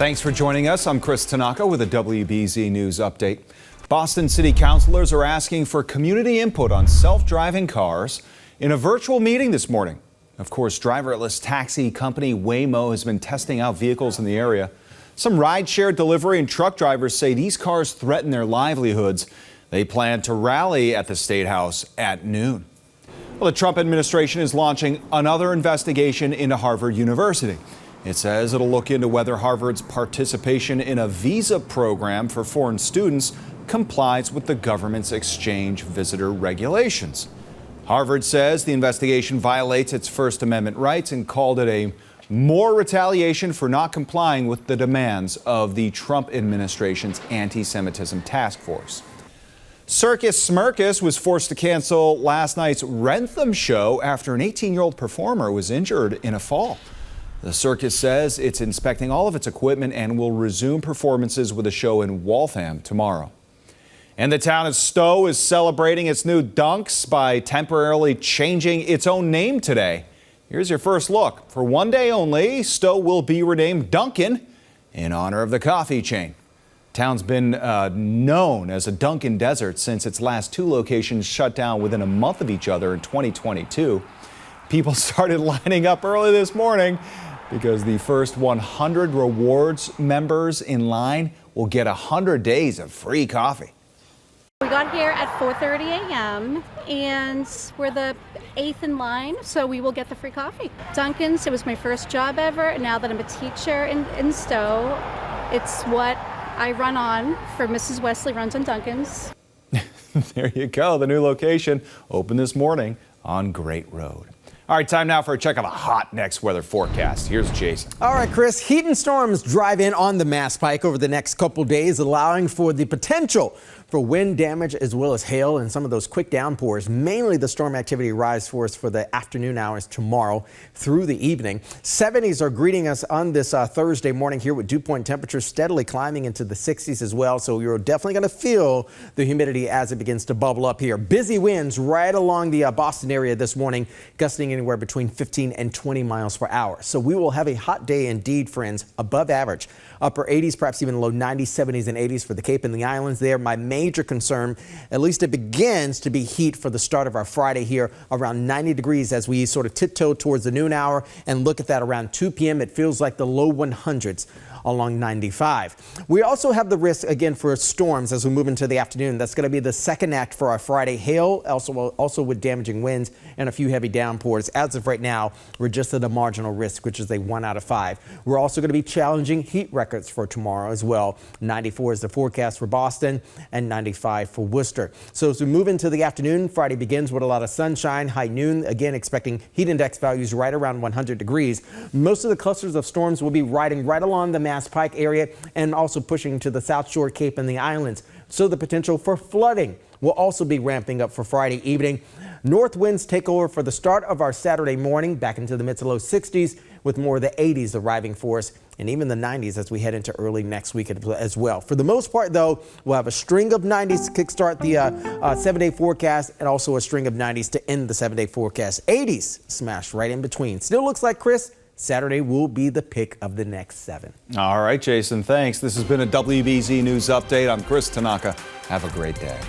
Thanks for joining us. I'm Chris Tanaka with a WBZ News update. Boston City councilors are asking for community input on self-driving cars in a virtual meeting this morning. Of course, driverless taxi company Waymo has been testing out vehicles in the area. Some rideshare delivery and truck drivers say these cars threaten their livelihoods. They plan to rally at the State House at noon. Well, the Trump administration is launching another investigation into Harvard University. It says it'll look into whether Harvard's participation in a visa program for foreign students complies with the government's exchange visitor regulations. Harvard says the investigation violates its First Amendment rights and called it a more retaliation for not complying with the demands of the Trump administration's anti-Semitism task force. Circus Smirkus was forced to cancel last night's Wrentham show after an 18-year-old performer was injured in a fall. The circus says it's inspecting all of its equipment and will resume performances with a show in Wrentham tomorrow. And the town of Stowe is celebrating its new Dunks by temporarily changing its own name today. Here's your first look. For one day only, Stowe will be renamed Dunkin' in honor of the coffee chain. Town's been known as a Dunkin' desert since its last two locations shut down within a month of each other in 2022. People started lining up early this morning because the first 100 rewards members in line will get 100 days of free coffee. We got here at 4:30 a.m. and we're the 8th in line, so we will get the free coffee. Dunkin's, it was my first job ever, and now that I'm a teacher in Stowe, it's what I run on for Mrs. Wesley runs on Dunkin's. There you go. The new location opened this morning on Great Road. All right, time now for a check of a hot next weather forecast. Here's Jason. All right, Chris, heat and storms drive in on the Mass Pike over the next couple days, allowing for the potential for wind damage as well as hail and some of those quick downpours. Mainly the storm activity arrives for us for the afternoon hours tomorrow through the evening. 70s are greeting us on this Thursday morning here with dew point temperatures steadily climbing into the 60s as well. So you're definitely going to feel the humidity as it begins to bubble up here. Busy winds right along the Boston area this morning, gusting anywhere between 15 and 20 miles per hour. So we will have a hot day indeed, friends, above average. Upper 80s, perhaps even low 90s, 70s and 80s for the Cape and the islands there. My major concern, at least it begins to be heat for the start of our Friday here, around 90 degrees as we sort of tiptoe towards the noon hour and look at that around 2 p.m. It feels like the low 100s along 95. We also have the risk again for storms as we move into the afternoon. That's going to be the second act for our Friday. Hail, also with damaging winds and a few heavy downpours. As of right now, we're just at a marginal risk, which is a 1 out of 5. We're also going to be challenging heat records for tomorrow as well. 94 is the forecast for Boston and 95 for Worcester. So as we move into the afternoon, Friday begins with a lot of sunshine. High noon, again expecting heat index values right around 100 degrees. Most of the clusters of storms will be riding right along the Mass Pike area and also pushing to the South Shore, Cape and the islands. So the potential for flooding will also be ramping up for Friday evening. North winds take over for the start of our Saturday morning, back into the mid to low 60s with more of the 80s arriving for us and even the 90s as we head into early next week as well. For the most part, though, we'll have a string of 90s to kickstart the 7-day forecast and also a string of 90s to end the 7-day forecast. 80s smashed right in between. Still looks like, Chris, Saturday will be the pick of the next 7. All right, Jason, thanks. This has been a WBZ News Update. I'm Chris Tanaka. Have a great day.